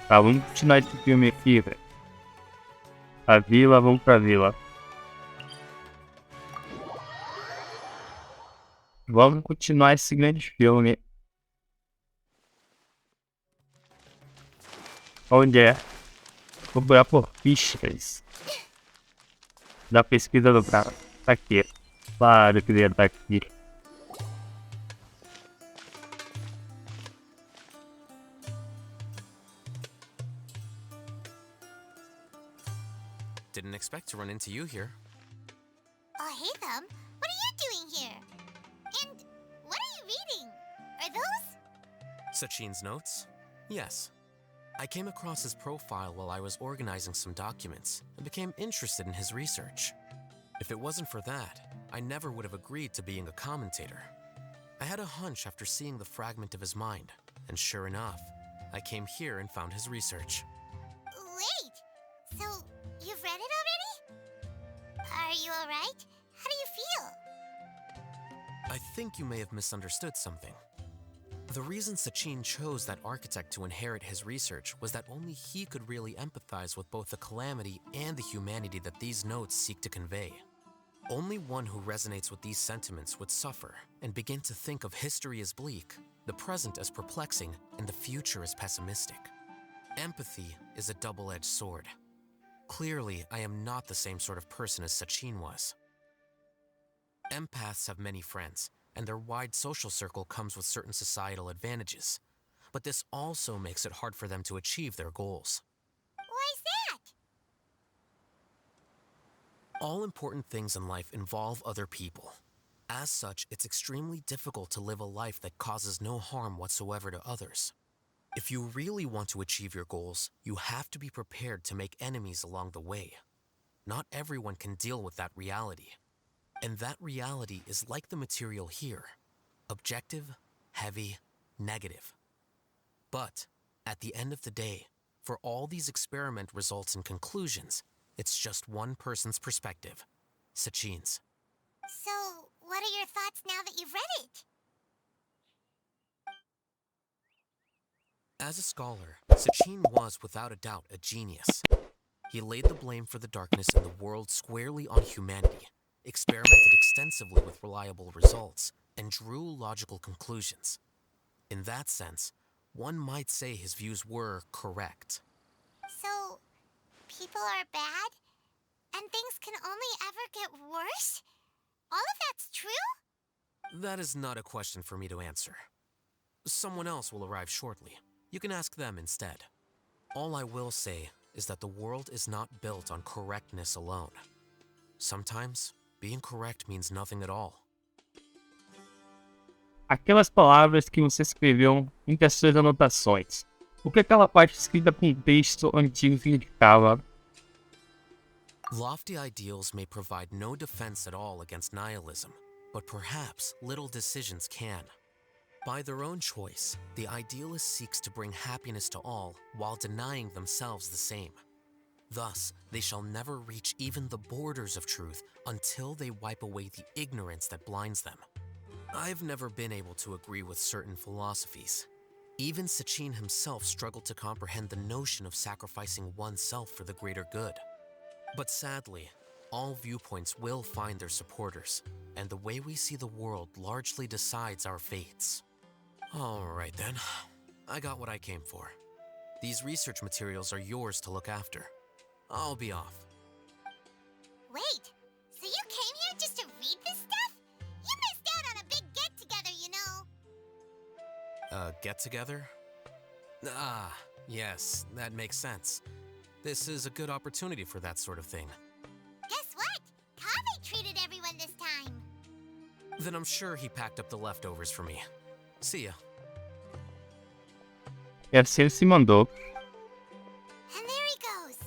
Tá, vamos continuar esse filme aqui, velho. A vila, vamos pra vila. Vamos continuar esse grande filme. Onde é? Vou procurar por pistas da pesquisa do cara. Tá aqui. Claro que ele ia estar aqui. Didn't expect to run into you here. Alhaithan, what are you doing here? And what are you reading? Are those? Sachin's notes? Yes. I came across his profile while I was organizing some documents and became interested in his research. If it wasn't for that, I never would have agreed to being a commentator. I had a hunch after seeing the fragment of his mind, and sure enough, I came here and found his research. Wait! So, you've read it already? Are you alright? How do you feel? I think you may have misunderstood something. The reason Sachin chose that architect to inherit his research was that only he could really empathize with both the calamity and the humanity that these notes seek to convey. Only one who resonates with these sentiments would suffer and begin to think of history as bleak, the present as perplexing, and the future as pessimistic. Empathy is a double-edged sword. Clearly, I am not the same sort of person as Sachin was. Empaths have many friends, and their wide social circle comes with certain societal advantages. But this also makes it hard for them to achieve their goals. Why's that? All important things in life involve other people. As such, it's extremely difficult to live a life that causes no harm whatsoever to others. If you really want to achieve your goals, you have to be prepared to make enemies along the way. Not everyone can deal with that reality. And that reality is like the material here. Objective, heavy, negative. But, at the end of the day, for all these experiment results and conclusions, it's just one person's perspective. Sachin's. So, what are your thoughts now that you've read it? As a scholar, Sachin was without a doubt a genius. He laid the blame for the darkness in the world squarely on humanity, experimented extensively with reliable results, and drew logical conclusions. In that sense, one might say his views were correct. So, people are bad? And things can only ever get worse? All of that's true? That is not a question for me to answer. Someone else will arrive shortly. You can ask them instead. All I will say is that the world is not built on correctness alone. Sometimes, being correct means nothing at all. Aquelas palavras que você escreveu entre as suas anotações. O que aquela parte escrita com texto antigo significava? Lofty ideals may provide no defense at all against nihilism, but perhaps little decisions can. By their own choice, the idealist seeks to bring happiness to all while denying themselves the same. Thus, they shall never reach even the borders of truth until they wipe away the ignorance that blinds them. I've never been able to agree with certain philosophies. Even Sachin himself struggled to comprehend the notion of sacrificing oneself for the greater good. But sadly, all viewpoints will find their supporters, and the way we see the world largely decides our fates. Alright then, I got what I came for. These research materials are yours to look after. I'll be off. Wait, so you came here just to read this stuff? You missed out on a big get-together, you know. Get-together? Ah, yes, that makes sense. This is a good opportunity for that sort of thing. Guess what? Kaveh treated everyone this time. Then I'm sure he packed up the leftovers for me. See ya. E assim ele se mandou. And there he goes.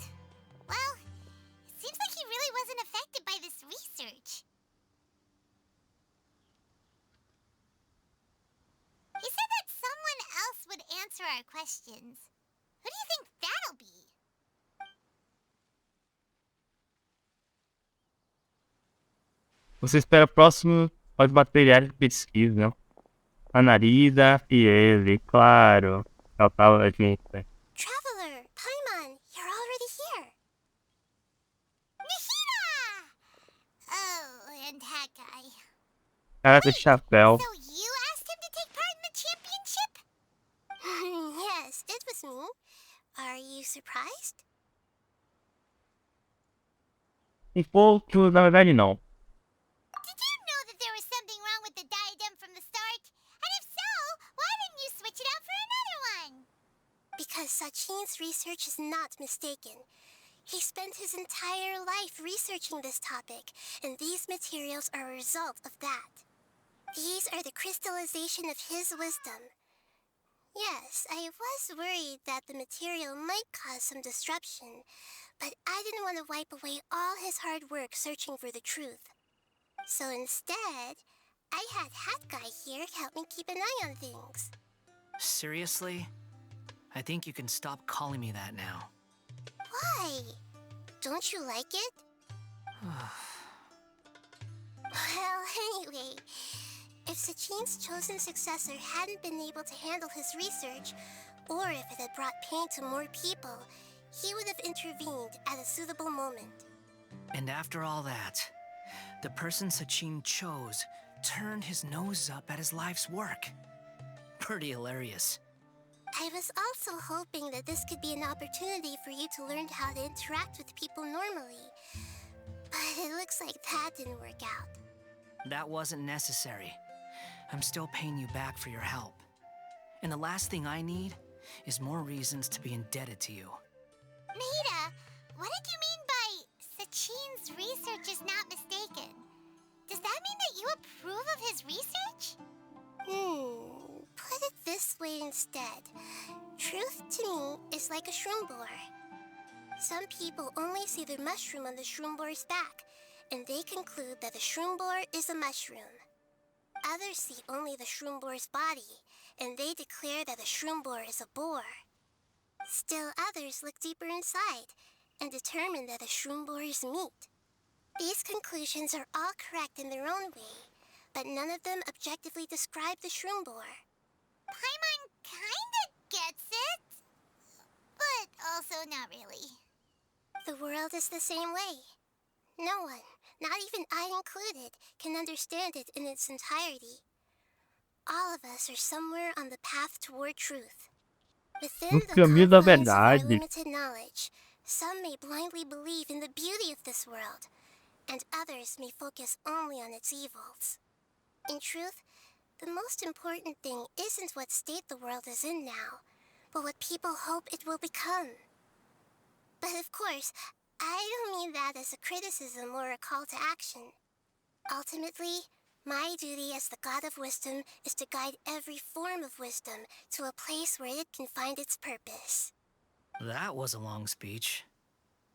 Well, it seems like he really wasn't affected by this research. He said that someone else would answer our questions. Who do you think that'll be? Você espera próximo aos materiais de pesquisa. Analisa e ele, claro. Faltava a gente. Traveler, Cara de chapéu. So you asked him to take part in the championship? Yes, it was me. Are you surprised? Um pouco, na verdade, não. Did you know that there was something wrong with the diadem from the start? And if so, why didn't you switch it out for another one? Because Sachin's research is not mistaken. He spent his entire life researching this topic, and these materials are a result of that. These are the crystallization of his wisdom. Yes, I was worried that the material might cause some disruption, but I didn't want to wipe away all his hard work searching for the truth. So instead, I had Hat Guy here help me keep an eye on things. Seriously? I think you can stop calling me that now. Why? Don't you like it? Well, anyway, if Sachin's chosen successor hadn't been able to handle his research, or if it had brought pain to more people, he would have intervened at a suitable moment. And after all that, the person Sachin chose turned his nose up at his life's work. Pretty hilarious. I was also hoping that this could be an opportunity for you to learn how to interact with people normally. But it looks like that didn't work out. That wasn't necessary. I'm still paying you back for your help. And the last thing I need is more reasons to be indebted to you. Maida, what did you mean by Sachin's research is not mistaken? Does that mean that you approve of his research? Put it this way instead. Truth to me is like a shroom boar. Some people only see the mushroom on the shroom boar's back, and they conclude that the shroom boar is a mushroom. Others see only the shroom boar's body, and they declare that the shroom boar is a boar. Still others look deeper inside, and determine that the shroom boar is meat. These conclusions are all correct in their own way, but none of them objectively describe the shroom boar. Paimon kinda gets it, but also not really. The world is the same way. No one, not even I included, can understand it in its entirety. All of us are somewhere on the path toward truth. Within the caminho da confines of our verdade. limited knowledge, some may blindly believe in the beauty of this world, and others may focus only on its evils. In truth, the most important thing isn't what state the world is in now, but what people hope it will become. But of course, I don't mean that as a criticism or a call to action. Ultimately, my duty as the God of Wisdom is to guide every form of wisdom to a place where it can find its purpose. That was a long speech.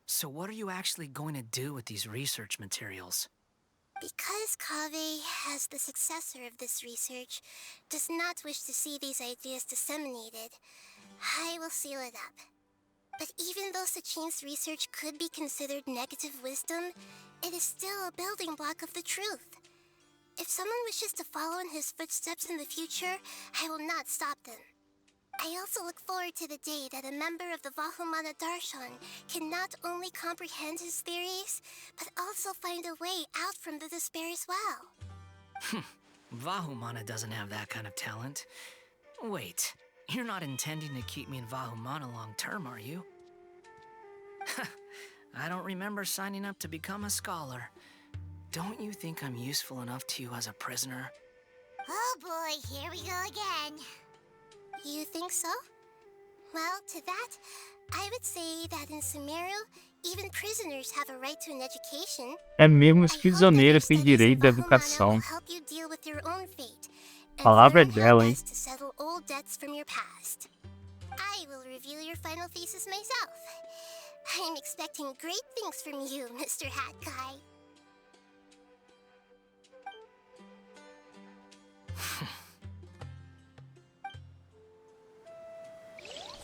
So what are you actually going to do with these research materials? Because Kaveh, as the successor of this research, does not wish to see these ideas disseminated, I will seal it up. But even though Sachin's research could be considered negative wisdom, it is still a building block of the truth. If someone wishes to follow in his footsteps in the future, I will not stop them. I also look forward to the day that a member of the Vahumana Darshan can not only comprehend his theories, but also find a way out from the despair as well. Vahumana doesn't have that kind of talent. Wait, you're not intending to keep me in Vahumana long term, are you? I don't remember signing up to become a scholar. Don't you think I'm useful enough to you as a prisoner? Oh boy, here we go again. You think so? Well, to that, I would say that in Sumeru, even prisoners have a right to an education. Mesmo os prisioneiros têm direito à educação. Palavra dela, hein? To settle old debts from your past. I will review your final thesis myself. I'm expecting great things from you, Mr. Hat Guy.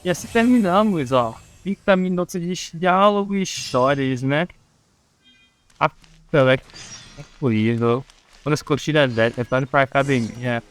E assim terminamos, ó. 30 minutos de diálogo e histórias, né? A Intelecto concluído. Quando as curtidas 10, retorne para a academia.